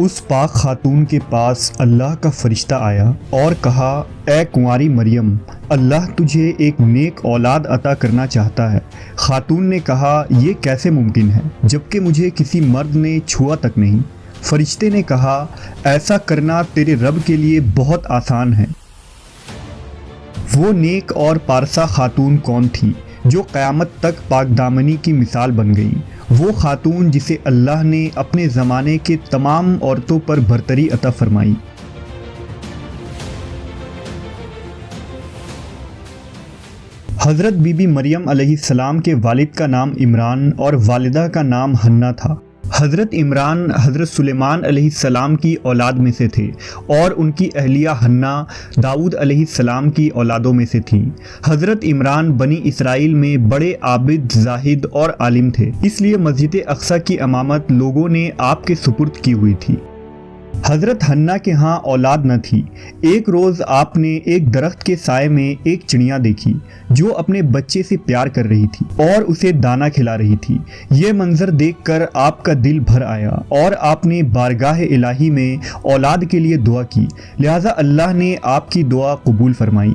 اس پاک خاتون کے پاس اللہ کا فرشتہ آیا اور کہا، اے کنواری مریم، اللہ تجھے ایک نیک اولاد عطا کرنا چاہتا ہے۔ خاتون نے کہا، یہ کیسے ممکن ہے جبکہ مجھے کسی مرد نے چھوا تک نہیں۔ فرشتے نے کہا، ایسا کرنا تیرے رب کے لیے بہت آسان ہے۔ وہ نیک اور پارسا خاتون کون تھی جو قیامت تک پاک دامنی کی مثال بن گئی؟ وہ خاتون جسے اللہ نے اپنے زمانے کے تمام عورتوں پر برتری عطا فرمائی۔ حضرت بی بی مریم علیہ السلام کے والد کا نام عمران اور والدہ کا نام حنہ تھا۔ حضرت عمران حضرت سلیمان علیہ السلام کی اولاد میں سے تھے اور ان کی اہلیہ حنہ داؤد علیہ السلام کی اولادوں میں سے تھیں۔ حضرت عمران بنی اسرائیل میں بڑے عابد، زاہد اور عالم تھے، اس لیے مسجد اقصی کی امامت لوگوں نے آپ کے سپرد کی ہوئی تھی۔ حضرت حنہ کے ہاں اولاد نہ تھی۔ ایک روز آپ نے ایک درخت کے سائے میں ایک چڑیا دیکھی جو اپنے بچے سے پیار کر رہی تھی اور اسے دانہ کھلا رہی تھی۔ یہ منظر دیکھ کر آپ کا دل بھر آیا اور آپ نے بارگاہ الہی میں اولاد کے لیے دعا کی، لہٰذا اللہ نے آپ کی دعا قبول فرمائی۔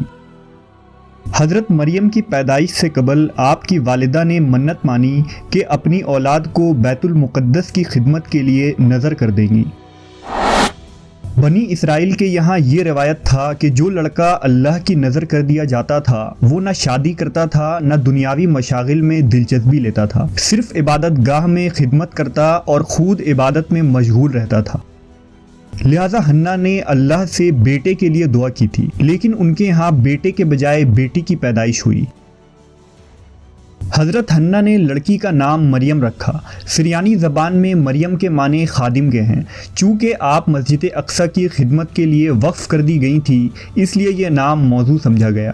حضرت مریم کی پیدائش سے قبل آپ کی والدہ نے منت مانی کہ اپنی اولاد کو بیت المقدس کی خدمت کے لیے نذر کر دیں گی۔ بنی اسرائیل کے یہاں یہ روایت تھا کہ جو لڑکا اللہ کی نظر کر دیا جاتا تھا وہ نہ شادی کرتا تھا نہ دنیاوی مشاغل میں دلچسپی لیتا تھا، صرف عبادت گاہ میں خدمت کرتا اور خود عبادت میں مشغول رہتا تھا۔ لہٰذا حنہ نے اللہ سے بیٹے کے لیے دعا کی تھی، لیکن ان کے ہاں بیٹے کے بجائے بیٹی کی پیدائش ہوئی۔ حضرت حنہ نے لڑکی کا نام مریم رکھا۔ سریانی زبان میں مریم کے معنی خادم کے ہیں۔ چونکہ آپ مسجد اقصی کی خدمت کے لیے وقف کر دی گئی تھی، اس لیے یہ نام موزوں سمجھا گیا۔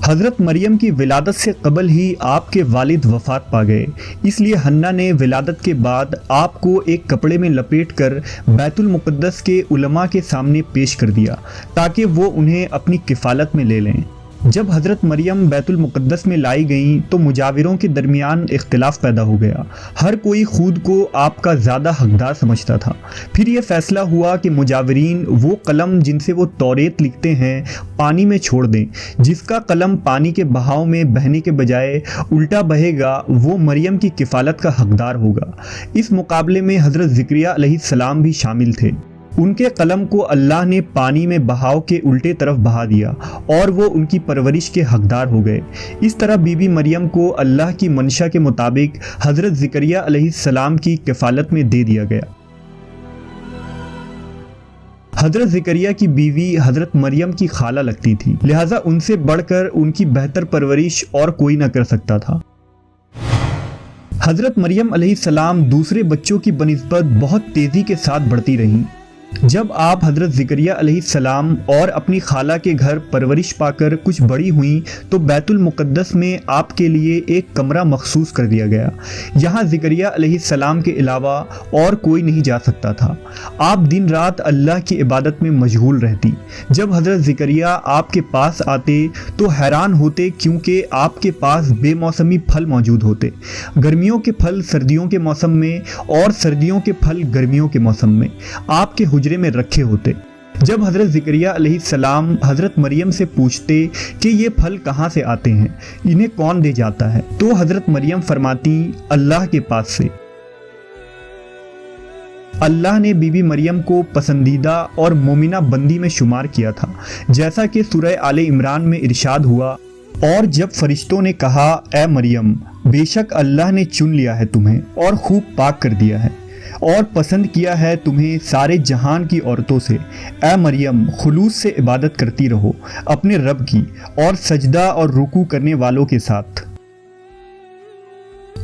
حضرت مریم کی ولادت سے قبل ہی آپ کے والد وفات پا گئے، اس لیے حنہ نے ولادت کے بعد آپ کو ایک کپڑے میں لپیٹ کر بیت المقدس کے علماء کے سامنے پیش کر دیا تاکہ وہ انہیں اپنی کفالت میں لے لیں۔ جب حضرت مریم بیت المقدس میں لائی گئیں تو مجاوروں کے درمیان اختلاف پیدا ہو گیا۔ ہر کوئی خود کو آپ کا زیادہ حقدار سمجھتا تھا۔ پھر یہ فیصلہ ہوا کہ مجاورین وہ قلم جن سے وہ توریت لکھتے ہیں پانی میں چھوڑ دیں۔ جس کا قلم پانی کے بہاؤ میں بہنے کے بجائے الٹا بہے گا وہ مریم کی کفالت کا حقدار ہوگا۔ اس مقابلے میں حضرت زکریا علیہ السلام بھی شامل تھے۔ ان کے قلم کو اللہ نے پانی میں بہاؤ کے الٹے طرف بہا دیا اور وہ ان کی پرورش کے حقدار ہو گئے۔ اس طرح بی بی مریم کو اللہ کی منشا کے مطابق حضرت زکریا علیہ السلام کی کفالت میں دے دیا گیا۔ حضرت زکریا کی بیوی حضرت مریم کی خالہ لگتی تھی، لہٰذا ان سے بڑھ کر ان کی بہتر پرورش اور کوئی نہ کر سکتا تھا۔ حضرت مریم علیہ السلام دوسرے بچوں کی بنسبت بہت تیزی کے ساتھ بڑھتی رہیں۔ جب آپ حضرت زکریا علیہ السلام اور اپنی خالہ کے گھر پرورش پا کر کچھ بڑی ہوئیں تو بیت المقدس میں آپ کے لیے ایک کمرہ مخصوص کر دیا گیا۔ یہاں زکریا علیہ السلام کے علاوہ اور کوئی نہیں جا سکتا تھا۔ آپ دن رات اللہ کی عبادت میں مشغول رہتی۔ جب حضرت زکریا آپ کے پاس آتے تو حیران ہوتے کیونکہ آپ کے پاس بے موسمی پھل موجود ہوتے، گرمیوں کے پھل سردیوں کے موسم میں اور سردیوں کے پھل گرمیوں کے موسم میں آپ کے حجرے میں رکھے ہوتے۔ جب حضرت زکریا علیہ السلام حضرت مریم سے پوچھتے کہ یہ پھل کہاں سے آتے ہیں، انہیں کون دے جاتا ہے، تو حضرت مریم فرماتی، اللہ کے پاس سے۔ اللہ نے بی بی مریم کو پسندیدہ اور مومنہ بندی میں شمار کیا تھا، جیسا کہ سورہ آل عمران میں ارشاد ہوا، اور جب فرشتوں نے کہا، اے مریم، بے شک اللہ نے چن لیا ہے تمہیں اور خوب پاک کر دیا ہے اور پسند کیا ہے تمہیں سارے جہان کی عورتوں سے، اے مریم خلوص سے عبادت کرتی رہو اپنے رب کی اور سجدہ اور رکوع کرنے والوں کے ساتھ۔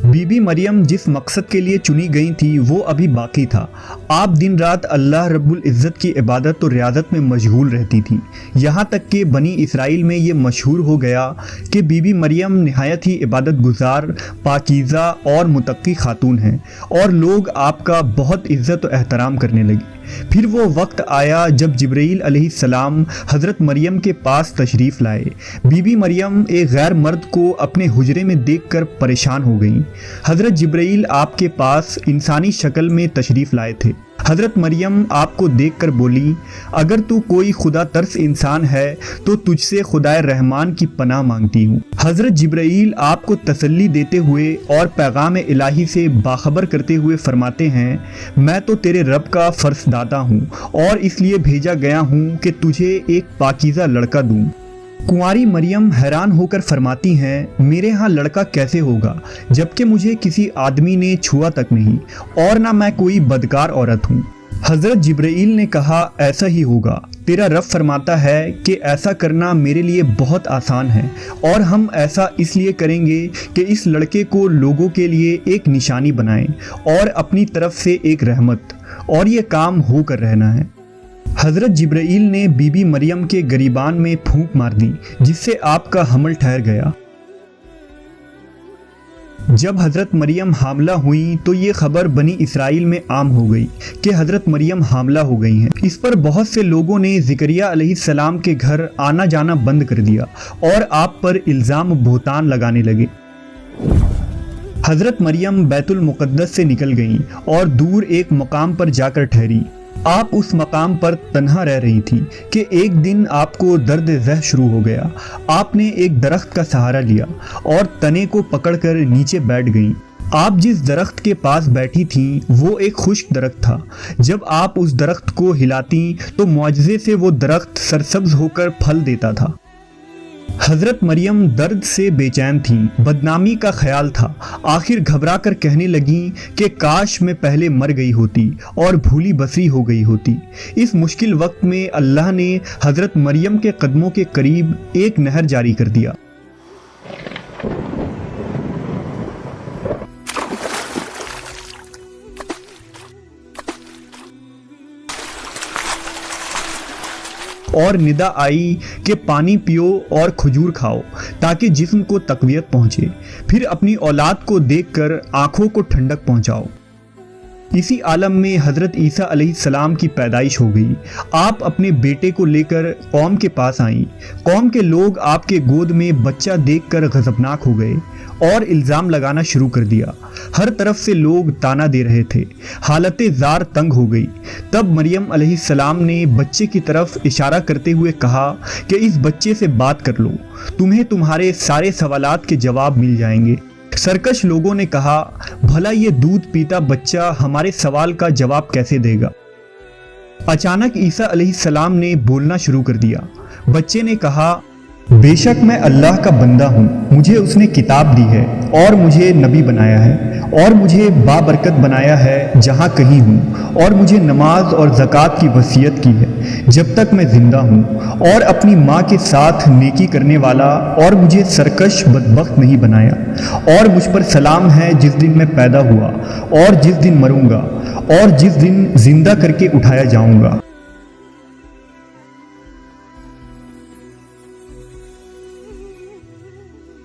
بی بی مریم جس مقصد کے لیے چنی گئی تھی وہ ابھی باقی تھا۔ آپ دن رات اللہ رب العزت کی عبادت و ریاضت میں مشغول رہتی تھیں، یہاں تک کہ بنی اسرائیل میں یہ مشہور ہو گیا کہ بی بی مریم نہایت ہی عبادت گزار، پاکیزہ اور متقی خاتون ہیں، اور لوگ آپ کا بہت عزت و احترام کرنے لگے۔ پھر وہ وقت آیا جب جبرائیل علیہ السلام حضرت مریم کے پاس تشریف لائے۔ بی بی مریم ایک غیر مرد کو اپنے حجرے میں دیکھ کر پریشان ہو گئیں۔ حضرت جبرائیل آپ کے پاس انسانی شکل میں تشریف لائے تھے۔ حضرت مریم آپ کو دیکھ کر بولی، اگر تو کوئی خدا ترس انسان ہے تو تجھ سے خدائے رحمان کی پناہ مانگتی ہوں۔ حضرت جبرائیل آپ کو تسلی دیتے ہوئے اور پیغام الہی سے باخبر کرتے ہوئے فرماتے ہیں، میں تو تیرے رب کا فرس داتا ہوں اور اس لیے بھیجا گیا ہوں کہ تجھے ایک پاکیزہ لڑکا دوں۔ کنواری مریم حیران ہو کر فرماتی ہیں، میرے ہاں لڑکا کیسے ہوگا جبکہ مجھے کسی آدمی نے چھوا تک نہیں اور نہ میں کوئی بدکار عورت ہوں۔ حضرت جبرائیل نے کہا، ایسا ہی ہوگا، تیرا رب فرماتا ہے کہ ایسا کرنا میرے لیے بہت آسان ہے اور ہم ایسا اس لیے کریں گے کہ اس لڑکے کو لوگوں کے لیے ایک نشانی بنائیں اور اپنی طرف سے ایک رحمت، اور یہ کام ہو کر رہنا ہے۔ حضرت جبرائیل نے بی بی مریم کے گریبان میں پھونک مار دی جس سے آپ کا حمل ٹھہر گیا۔ جب حضرت مریم حاملہ ہوئیں تو یہ خبر بنی اسرائیل میں عام ہو گئی کہ حضرت مریم حاملہ ہو گئی ہیں۔ اس پر بہت سے لوگوں نے زکریا علیہ السلام کے گھر آنا جانا بند کر دیا اور آپ پر الزام بہتان لگانے لگے۔ حضرت مریم بیت المقدس سے نکل گئیں اور دور ایک مقام پر جا کر ٹھہری۔ آپ اس مقام پر تنہا رہ رہی تھی کہ ایک دن آپ کو درد ذہ شروع ہو گیا۔ آپ نے ایک درخت کا سہارا لیا اور تنے کو پکڑ کر نیچے بیٹھ گئیں۔ آپ جس درخت کے پاس بیٹھی تھیں وہ ایک خشک درخت تھا۔ جب آپ اس درخت کو ہلاتیں تو معجزے سے وہ درخت سرسبز ہو کر پھل دیتا تھا۔ حضرت مریم درد سے بے چین تھیں، بدنامی کا خیال تھا۔ آخر گھبرا کر کہنے لگیں کہ کاش میں پہلے مر گئی ہوتی اور بھولی بسری ہو گئی ہوتی۔ اس مشکل وقت میں اللہ نے حضرت مریم کے قدموں کے قریب ایک نہر جاری کر دیا۔ اور ندا آئی کہ پانی پیو اور کھجور کھاؤ تاکہ جسم کو تقویت پہنچے، پھر اپنی اولاد کو دیکھ کر آنکھوں کو ٹھنڈک پہنچاؤ۔ اسی عالم میں حضرت عیسیٰ علیہ السلام کی پیدائش ہو گئی۔ آپ اپنے بیٹے کو لے کر قوم کے پاس آئیں۔ قوم کے لوگ آپ کے گود میں بچہ دیکھ کر غضبناک ہو گئے اور الزام لگانا شروع کر دیا۔ ہر طرف سے لوگ تانا دے رہے تھے۔ حالت زار تنگ ہو گئی۔ تب مریم علیہ السلام نے بچے کی طرف اشارہ کرتے ہوئے کہا کہ اس بچے سے بات کر لو، تمہیں تمہارے سارے سوالات کے جواب مل جائیں گے۔ سرکش لوگوں نے کہا، بھلا یہ دودھ پیتا بچہ ہمارے سوال کا جواب کیسے دے گا؟ اچانک عیسیٰ علیہ السلام نے بولنا شروع کر دیا۔ بچے نے کہا، بے شک میں اللہ کا بندہ ہوں، مجھے اس نے کتاب دی ہے اور مجھے نبی بنایا ہے اور مجھے بابرکت بنایا ہے جہاں کہیں ہوں، اور مجھے نماز اور زکوٰۃ کی وصیت کی ہے جب تک میں زندہ ہوں، اور اپنی ماں کے ساتھ نیکی کرنے والا، اور مجھے سرکش بدبخت نہیں بنایا، اور مجھ پر سلام ہے جس دن میں پیدا ہوا اور جس دن مروں گا اور جس دن زندہ کر کے اٹھایا جاؤں گا۔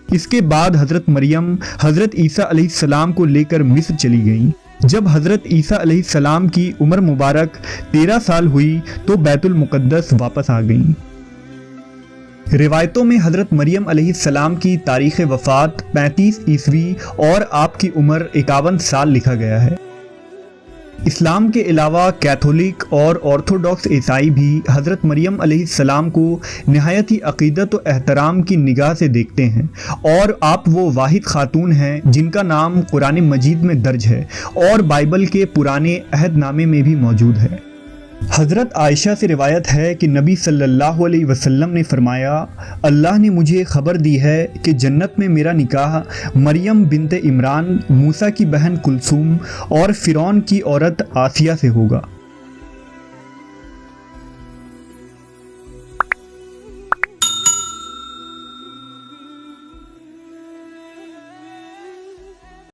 اس کے بعد حضرت مریم حضرت عیسیٰ علیہ السلام کو لے کر مصر چلی گئیں۔ جب حضرت عیسیٰ علیہ السلام کی عمر مبارک 13 سال ہوئی تو بیت المقدس واپس آ گئیں۔ روایتوں میں حضرت مریم علیہ السلام کی تاریخ وفات 35 عیسوی اور آپ کی عمر 51 سال لکھا گیا ہے۔ اسلام کے علاوہ کیتھولک اور آرتھوڈاکس عیسائی بھی حضرت مریم علیہ السلام کو نہایت ہی عقیدت و احترام کی نگاہ سے دیکھتے ہیں، اور آپ وہ واحد خاتون ہیں جن کا نام قرآن مجید میں درج ہے اور بائبل کے پرانے عہد نامے میں بھی موجود ہے۔ حضرت عائشہ سے روایت ہے کہ نبی صلی اللہ علیہ وسلم نے فرمایا، اللہ نے مجھے خبر دی ہے کہ جنت میں میرا نکاح مریم بنت عمران، موسیٰ کی بہن کلثوم اور فرعون کی عورت آسیہ سے ہوگا۔